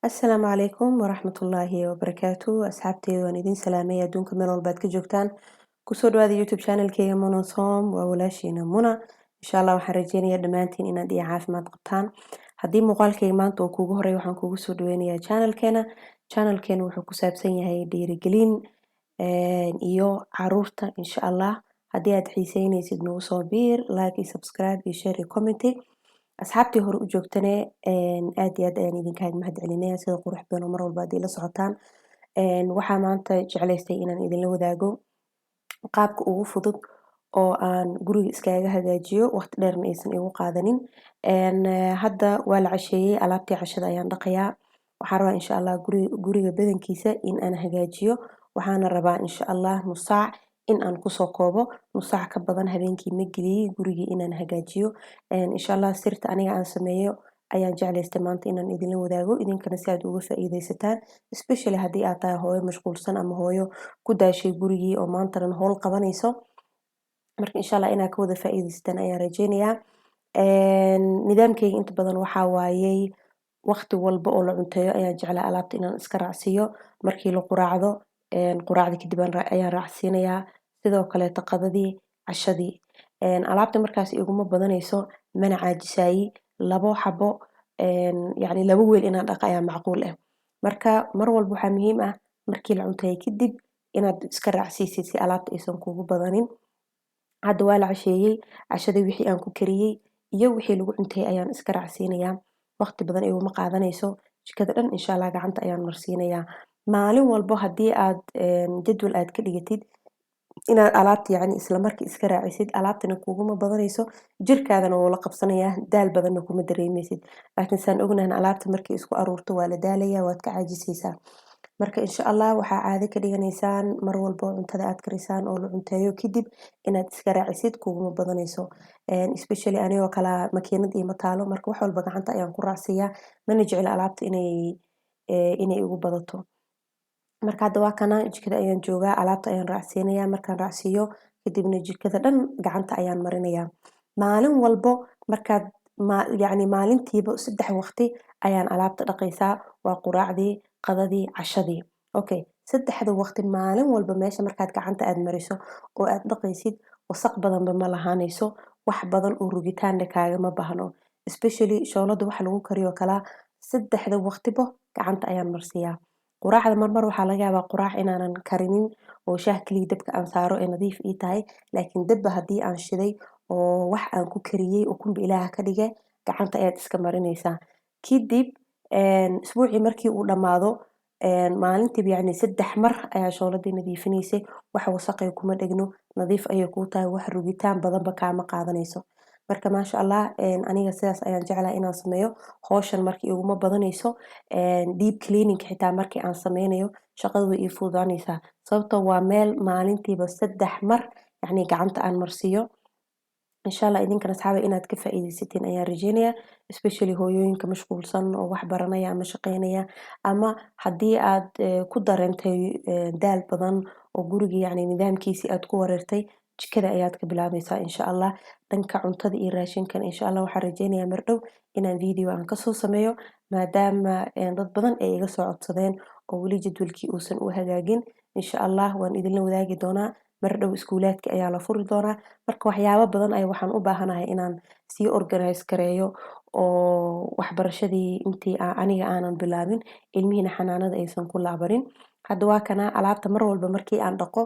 Asalaamu calaykum waraxmatullaahi wabarakaatu asxaabteyda waan idin salaamay adduunka meel walbaad ka joogtaan kusoo dhawaada youtube channelkeyga Muna's Home waa walaashiina Muna insha Allah waxaan rajeynayaa dhammaantiin inaad iyo caafimaad qabtaan haddii muuqaalkayga maanta uu kuugu horeeyo waxaan kugu soo dhaweynayaa channelkeena wuxuu ku saabsan yahay dhiirigelin iyo caruurta insha Allah haddii aad xiiseynaysid nagu soo biir like iyo subscribe iyo share iyo comment asxaabtii hore u joogtane aad iyo aad ayaan idinkaga mahad celinaya sida qurux badan oo mar walba aad ila socotaan waxaa maanta jeclaystay inaan idinla wadaago qaabka ugu fudud oo aan guriga iskaga hagaajiyo waqti dheerna aysan igu qaadanin hadda waa la casheeyey alaabtii cashada ayaan dhaqayaa waxaan rabaa insha Allah guriga badankiisa in aan hagaajiyo waxaana rabaa insha Allah nus saac in aan kusoo koobo nus saac ka badan habeenkii ma geliyey gurigii inaan hagaajiyo insha Allah sirta aniga aan sameeyo ayaan jeclaystay maanta inaan idinla wadaago idinkana si aad uga faa'iidaysataan especially haddii aad tahay hooyo mashquulsan ama hooyo ku daashay gurigii oo maanta dhan howl qabanayso marka insha Allah inaad ka wada faa'iidaysataan ayaan rajeynayaa nidaamkayga inta badan waxaa waayey waqti walba oo la cunteeyo ayaan jeclaa alaabta inaan iska raacsiiyo markii la quraacdo quraacda kadib ayaan raacsiinayaa sidoo kaleeto qadadii cashadii alaabta markaas iguma badanayso mana caajisaayi labo xabo yacni labo weel inaan dhaqa ayaa macquul ah marka mar walba waxaa muhiim ah markii la cunteeyo kadib inaad iska raacsiisid si alaabta aysan kugu badanin hadda waa la casheeyey cashadii wixii aan ku kariyey iyo wixii lagu cunteeyey ayaan iska raacsiinayaa waqti badan iguma qaadanayso jikada dhan insha Allah gacanta ayaan marsiinayaa maalin walbo haddii aad jadwal aad ka dhigatid inaad alaabta yacni isla markii iska raacisid alaabtana kuguma badanayso jirkaadana wuu la qabsanayaa daal badanna kuma dareemaysid laakiin saan ognahay alaabta markii isku aruurto waa la daalayaa waad ka caajisaysaa marka insha Allah waxaa caado ka dhiganaysaan mar walbo cuntada aad karisaan oo la cunteeyo kadib inaad iska raacisid kuguma badanayso especially anigoo kala makiinad iyo mataalo marka wax walba gacanta ayaan ku raacsiyaa mana jecla alaabta inay igu badato marka hadda waa kana jikada ayaan joogaa alaabta ayaan raacsiinayaa markaan raacsiiyo kadibna jikada dhan gacanta ayaan marinayaa maalin walbo markaad yacni maalintiiba 3 waqti ayaan alaabta dhaqaysaa waa quraacdii qadadii cashadii okay 3 waqti maalin walba meesha markaad gacanta aad mariso oo aad dhaqaysid wasaq badanba ma lahaanayso wax badan oo rugitaanna kaagama baahno especially shoolada wax lagu kariyo kala 3 waqtiba gacanta ayaan marsiyaa quraacda marmar waxaa laga yaabaa quraac inaanan karinin oo shaah kaliya dabka aan saaro ee nadiif ii tahay laakiin dabba haddii aan shiday oo wax aan ku kariyey ukunba ilaaha ka dhige gacanta ayaad iska marinaysaa kadib isbuucii markii uu dhammaado maalintiiba yacni 3 mar ayaa shooladii nadiifinaysay wax wasaqay kuma dhegno nadiif ayay kuu tahay wax rugitaan badanba kaama qaadanayso marka maasha Allah aniga sidaas ayaan jeclahay inaan sameeyo hawshan markii iguma badanayso deep cleaning xitaa markii aan sameynayo shaqada way ii fududaanaysaa sababtoo waa meel maalintiiba 3 mar yacni gacanta aan marsiiyo insha Allah idinkana asxaabay inaad ka faa'iidaysatiin ayaan rajeynayaa especially hooyooyinka mashquulsan oo wax baranaya ama shaqeynaya ama haddii aad ku dareentay daal badan oo guriga yacni nidaamkiisii aad ku wareertay jikada ayaad ka bilaabaysaa insha Allah dhanka cuntada iyo raashinkan insha Allah waxaan rajeynayaa mar dhow inaan video aan kasoo sameeyo maadaama dad badan ay iga soo codsadeen oo weli jadwalkii uusan u hagaagin insha Allah waan idinla wadaagi doonaa mar dhow iskuulaadka ayaa la furi doonaa marka waxyaabo badan ay waxaan u baahanahay inaan sii organize gareeyo oo waxbarashadii intii aniga aanan bilaabin ilmihina xanaanada aysan ku laabanin hadda waa kana alaabta mar walba markii aan dhaqo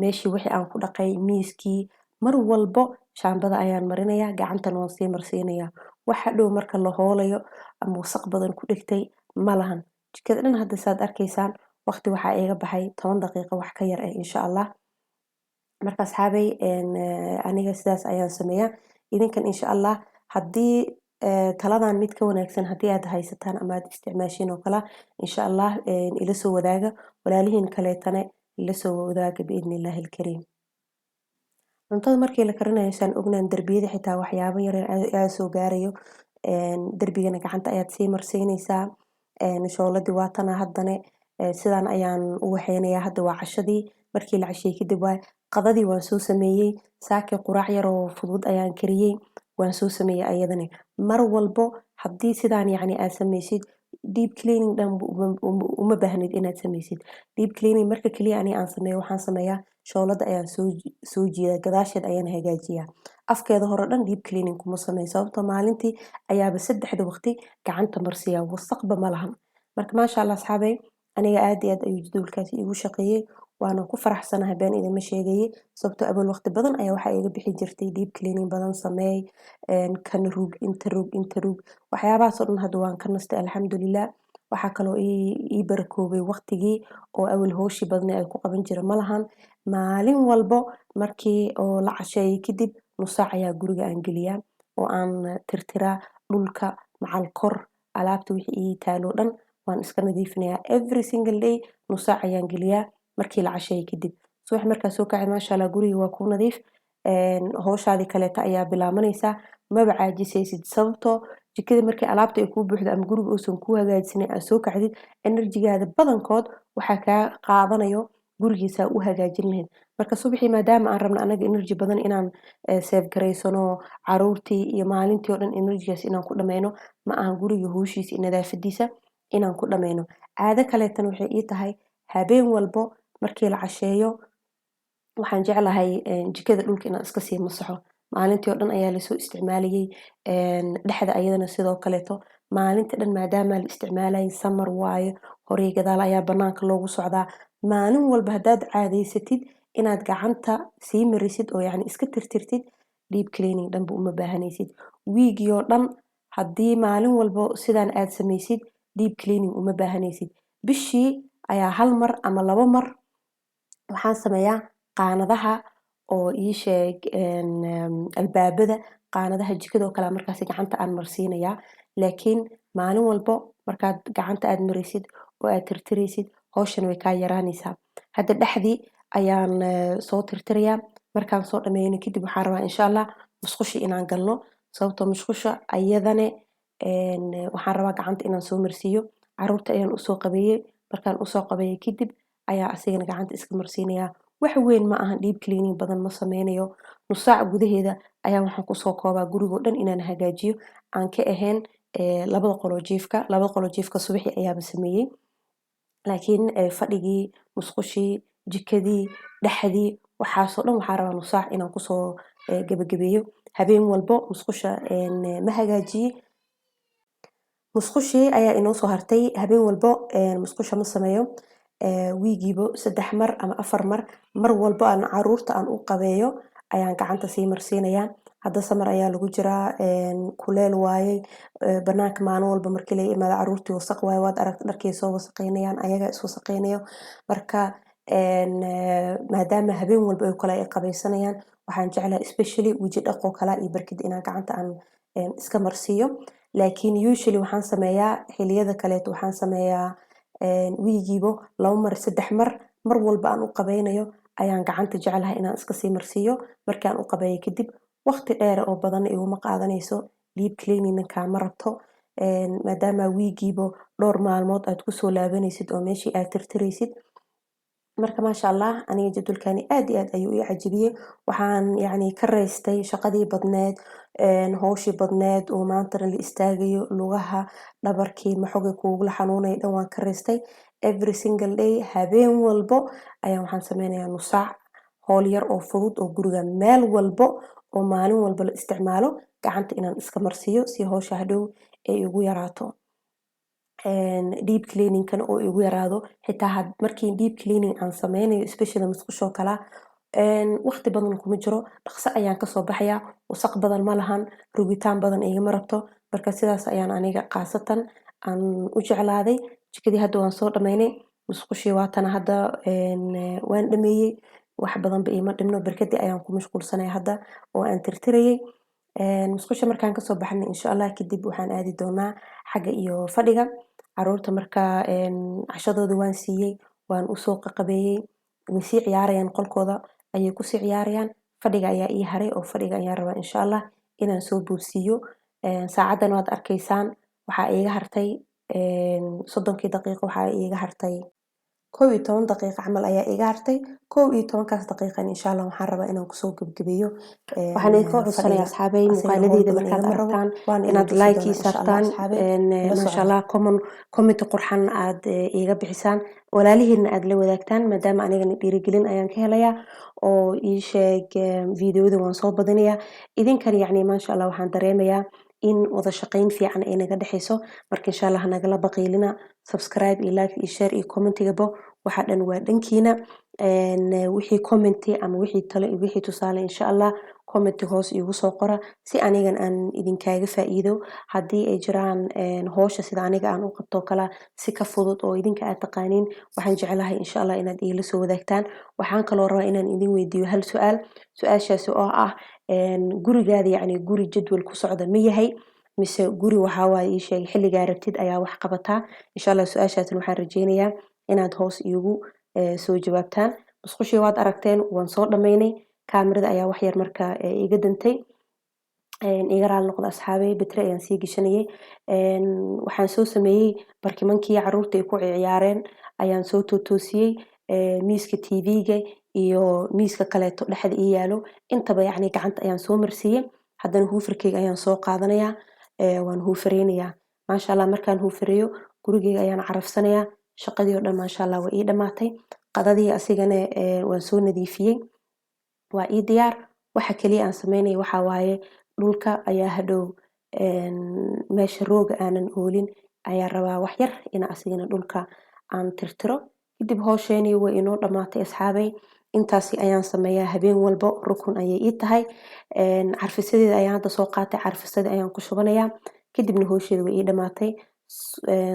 meeshii wixii aan ku dhaqay miiskii mar walbo shaambada ayaan marinayaa gacantana waan sii marsiinayaa waxa dhow marka la hoolayo ama wasaq badan ku dhigtay ma lahan jikada dhan hadda saad arkaysaan waqti waxaa iga baxay 10 daqiiqo wax ka yar ah insha Allah marka asxaabay aniga sidaas ayaan sameeyaa idinkan insha Allah haddii taladan mid ka wanaagsan haddii aad haysataan ama aad isticmaashiin oo kala insha Allah ila soo wadaaga walaalihiin kaleetana ila soo wadaaga biidnillahi alkariim cuntada markii la karinayo saan ognaan darbiyada xitaa waxyaabo yar ayaa soo gaarayo darbigana gacanta ayaad sii marsiinaysaa shooladii waatana haddana sidaan ayaan u waxeynayaa hadda waa cashadii markii la casheeyey kadib waa qadadii waan soo sameeyey saakii quraac yar oo fudud ayaan kariyey waan soo sameeyey ayadana mar walbo haddii sidaan yacni aad sameysid deep cleaning dhan uma baahnid inaad sameysid. Deep cleaning marka kaliya ani aan sameeyo waxaan sameeyaa shoolada ayaan soo jiidaa gadaasheed ayaan hagaajiyaa. Afkeeda hore dhan deep cleaning kuma sameeyo sababtoo maalintii ayaaba 3 waqti gacanta marsiyaa wasaqba ma lahan. Marka maasha Allah asxaabey aniga aad iyo aad ayuu jadwalkaasi iigu shaqeeyey waana ku faraxsanahay been idinma sheegaye sababtoo awal waqti badan ayaa waxaa iga bixi jirtay deep cleaning badan sameey kan rug inta rug waxyaabahaas oo dhan hadda waan ka nastay alxamdulillah. Waxaa kaloo ii barakoobay waqtigii oo awal howshii badnaa ay ku qaban jira ma lahan. Maalin walbo markii oo la casheeyo kadib nus saac ayaa guriga aan geliyaa oo aan tirtiraa dhulka macal kor alaabta wixii ii taalo dhan waan iska nadiifinayaa every single day nus saac ayaan geliyaa markii la casheeyo kadib. Subax markaa soo kacay maasha Allah guriga waa ku nadiif howshaadii kaleeta ayaa bilaabanaysaa maba caajisaysid sababtoo jikada markii alaabta ay kuu buuxdo ama guriga uusan kuu hagaagsanin aad soo kacdid enerjigaada badankood waxaa kaa qaadanayo gurigiisa u hagaajin lahayd. Marka subaxii maadaama aan rabno anaga energy badan inaan save gareysano caruurtii iyo maalintii oo dhan enerjigaas inaan ku dhameyno ma ahan guriga howshiisa iyo nadaafadiisa inaan ku dhameyno. Caado kaleetana waxay ii tahay habeen walbo markii la casheeyo waxaan jeclahay jikada dhulka inaan iska sii masaxo. Maalintii oo dhan ayaa lasoo isticmaalayay dhexda ayadana sidoo kaleeto maalinta dhan maadaama la isticmaalayay summer waaye hore iyo gadaal ayaa banaanka loogu socdaa. Maalin walba haddaad caadeysatid inaad gacanta sii marisid oo yacni iska tirtirtid deep cleaning dhanba uma baahanaysid. Wiigii oo dhan haddii maalin walbo sidaan aad sameysid deep cleaning uma baahanaysid. Bishii ayaa 1 mar ama 2 mar waxaan sameeyaa qaanadaha oo ii sheeg albaabada qaanadaha jikada oo kale markaasi gacanta aan marsiinayaa laakiin maalin walbo markaad gacanta aad marisid oo aad tirtiraysid howshan way kaa yaraanaysaa. Hadda dhexdii ayaan soo tirtirayaa markaan soo dhameeyno kadib waxaan rabaa insha Allah musqusha inaan galno sababtoo musqusha ayadane waxaan rabaa gacanta inaan soo marsiiyo caruurta ayaan usoo qabeeyey markaan usoo qabeeyey kadib ayaa asigana gacanta iska marsiinayaa. Wax weyn ma ahan deep cleaning badan ma sameynayo nus saac gudaheeda ayaan waxaan kusoo koobaa guriga oo dhan inaan hagaajiyo aan ka ahayn labada qolo jiifka subaxii ayaaba sameeyey laakiin fadhigii musqushii jikadii dhexdii waxaasoo dhan waxaan rabaa nus saac inaan kusoo gabagabeeyo. Habeen walbo musqusha ma hagaajiye musqushii ayaa inoo soo hartay habeen walbo musqusha ma sameeyo wiigiiba 3 mar ama 4 mar mar walbo aan caruurta aan u qabeeyo ayaan gacanta sii marsiinayaa. Hadda summer ayaa lagu jiraa kuleel waaye banaanka maalin walba markii la imaado caruurtii wasaq waaye waad aragtay dharkay soo wasaqeynayaan ayaga is wasaqeynayo marka maadaama habeen walba ay kala qabeysanayaan waxaan jeclahay especially waji dhaqo kala iyo barkida inaan gacanta aan iska marsiiyo laakiin usually waxaan sameeyaa xilliyada kaleeto waxaan sameeyaa wiigiiba 2 mar 3 mar mar walba aan u qabeynayo ayaan gacanta jeclahay inaan iska sii marsiiyo markaan u qabeeyo kadib waqti dheer oo badan iguma qaadanayso deep cleaning kaama rabto maadaama wiigiiba dhowr maalmood aad kusoo laabanaysid oo meeshii aad tirtiraysid. Marka maasha Allah aniga jadwalkani aad iyo aad ayuu ii cajabiyey waxaan yacni ka raystay shaqadii badneed howshii badneed oo maantana la istaagayo lugaha dhabarkii maxoogay kuugula xanuunay dhan waan ka raystay every single day habeen walbo ayaan waxaan sameynayaa nus saac howl yar oo fudud oo guriga meel walbo oo maalin walba la isticmaalo gacanta inaan iska marsiiyo si howsha hadhow ay igu yaraato. Deep cleaning kan oo igu yaraado xitaa markii deep cleaning aan sameynayo especially musqusha oo kala waqti badan kuma jiro dhaqso ayaan kasoo baxayaa wasaq badan ma lahan rugitaan badan igama rabto marka sidaas ayaan aniga qaasatan aan u jeclaaday. Jikadii hadda waan soo dhameynay musqushii waatana hadda waan dhameeyey wax badan ba iima dhimno barkadii ayaan ku mashquulsanahay hadda oo aan tirtirayay musqusha markaan kasoo baxnay insha Allah kadib waxaan aadi doonaa xagga iyo fadhiga caruurta marka cashadooda waan siiyey waan usoo qabeeyey way sii ciyaarayaan qolkooda ayay kusii ciyaarayaan fadhiga ayaa ii haray oo fadhiga ayaan rabaa insha Allah inaan soo boorsiiyo saacadan waad arkaysaan waxaa iiga hartay 30 daqiiqo waxaa iiga hartay 11 daqiiqo camal ayaa iga hartay 11kaas daqiiqan insha Allah waxaan rabaa inaan kusoo gabagabeeyo waxaan idinka codsanayaa asxaabay muuqaaladeeda markaad aragtaan inaad like ii saartaan masha Allah comment qurxan aad iiga bixisaan walaalihiina aad la wadaagtaan maadaama anigana dhiirigelin ayaan ka helayaa oo ii sheeg videoda waan soo badinayaa idinkan yacni masha Allah waxaan dareemayaa in wada shaqayn fiican ay naga dhaxayso marka insha Allah nagala baqiilina subscribe iyo like iyo share iyo commentigaba waxa dhan waa dhankiina wixii comment ama wixii talo iyo wixii tusaale insha Allah comment hoos igu soo qora si anigan aan idinkaaga faa'iido hadii ay jiraan hawsha sida aniga aan u qabto kala si ka fudud oo idinka aad taqaaniin waxaan jecelahay insha Allah inaad ila soo wadaagtaan waxaan kaloo rabaa inaan idin weydiiyo hal su'aashaas oo ah gurigaada yacni guri jadwal ku socda ma yahay mise guri waxa waaye ii sheeg xilliga rabtid ayaa wax qabataa insha Allah su'aashaasna waxaan rajeynayaa inaad hoos igu soo jawaabtaan musqushii waad aragteen waan soo dhameynay kaamirada ayaa wax yar marka iga dantay iga raali noqdo asxaabay batri ayaan sii gashanayay waxaan soo sameeyay barkimankii caruurta ay ku ciyaareen ayaan soo toosiyay miiska TV-ga iyo miiska kaleeto dhexda ii yaalo intaba yacni gacanta ayaan soo marsiiyay haddana huufarkeyga ayaan soo qaadanayaa waan huufareynayaa masha Allah markaan huufareeyo gurigeyga ayaan carafsanayaa shaqadii oo dhan masha Allah waa ii dhamaatay qadadii asigana waan soo nadiifiyay waa ii diyaar waxa kaliya aan sameynay waxa waaye dhulka ayaa hadhow meesha rooga aanan oolin ayaa rabaa wax yar in asigana dhulka aan tirtiro kadib hawsheeni way inoo dhamaatay asxaabay intaasi ayaan sameeyaa habeen walba rukun ayay ii tahay carfisadeeda ayaan hadda soo qaatay carfisada ayaan ku shubanayaa kadibna hawsheeda way ii dhamaatay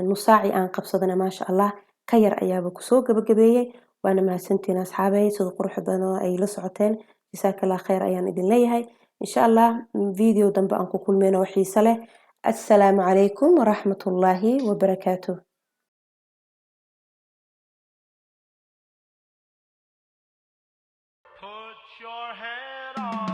nus saaci aan qabsadana masha Allah ka yar ayaaba kusoo gabagabeeyay waana mahadsantiin asxaabay sida qurux badan oo ay la socoteen jazakallahu khayr ayaan idin leeyahay insha Allah video dambe aan ku kulmeyno xiiso leh assalaamu calaykum waraxmatullaahi wabarakaatuh Put your head on.